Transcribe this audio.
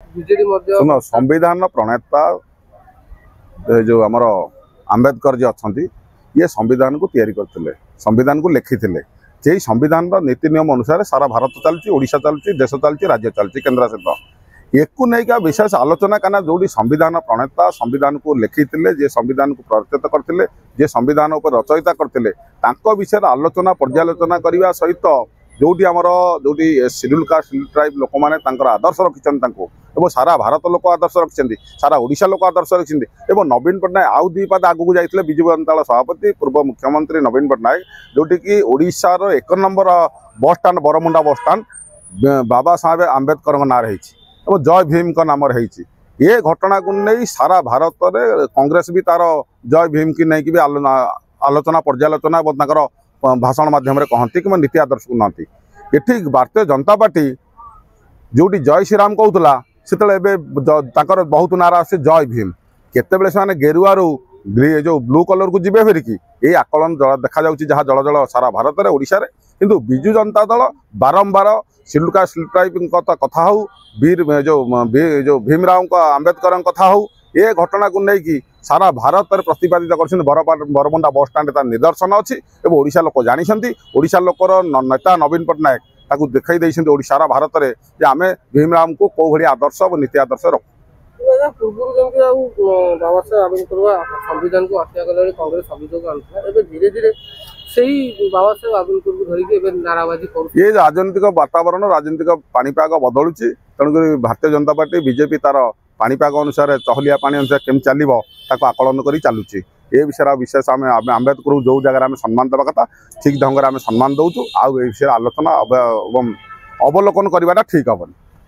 BJD ମଧ୍ୟ ଶୁଣ संविधान प्रणेता जो आमर आंबेडकर जी अच्छा ये संविधान को तैयारी करते संविधान को लिखिते से संविधान नीति नियम अनुसार सारा भारत चलती ओडिशा चलती देश चलती राज्य चलती केन्द्र शासित एक नहीं विशेष आलोचना करना जो संविधान प्रणेता संविधान को लिखिते जे संविधान को प्रवर्तित करते जे संविधान उपर रचयिता करते विषय आलोचना पर्यालोचना करने सहित जोटी आमर जोटी शेड्यूल कास्ट शेड्यूल ट्राइब लोक मैंने आदर्श रखिंट सारा भारत लोक आदर्श रखिंट सारा ओडिशा लोक आदर्श रखिंट नवीन पट्टनायक आउ दुई पाद आगू जाते विजु जनता दल सभापति पूर्व मुख्यमंत्री नवीन पट्टनायक जोटी की ओडिशार 1 नंबर बस स्टाण बरमुंडा बस स्टाण बाबा साहेब आंबेडकर ना रही जय भीम का नाम रही ये घटना को नहीं सारा भारत में कांग्रेस भी तार जय भीम की नहीं भी आलोचना पर्यालोचना भाषण मध्यम कहती कि नीति आदर्श को नती ये भारतीय जनता पार्टी जोटी जय श्रीराम कहूला से बहुत नारा आसे जय भीम केते से गेरुआ जो ब्लू कलर को जीवे फेरिकी ये आकलन देखा जहाँ जल जल सारा भारत में ओडिशा रे किंतु बिजु जनता दल बारंबार शेड्यूल कास्ट शेड्यूल ट्राइब कथा हो जो भीमराव आंबेडकर कथा हो ये घटना को लेकिन सारा भारत में प्रतिपादित कर बरमुंडा बस स्टाण निदर्शन अच्छी ओडिशा लोक जानते ओडिशा लोकर नेता नवीन पट्टनायक ताकू देखई सारा भारत में आम भीमराव को कौ भाई आदर्श और नीति आदर्श रखू पूर्व बाबा साहेब आंबेडकर संविधान को हत्या कले कांग्रेस अभियोग आनुला धीरे धीरे से बाबा साहेब आंबेडकर को धरिकी नाराबाजी कर ये राजनीतिक वातावरण राजनीतिक पाणीपाग बदलुची तेणुक भारतीय जनता पार्टी बीजेपी तार पाणीपाग अनुसार चहलिया पानी अनुसार केम चलो आकलन कर चलुची ये विषय विशेष आम आंबेडकर जो जगह आम सम्मान देवा कथा ठीक ढंग से आम सम्मान दौचु आउ विषय आलोचना अवलोकन करवाटा ठीक हेनी।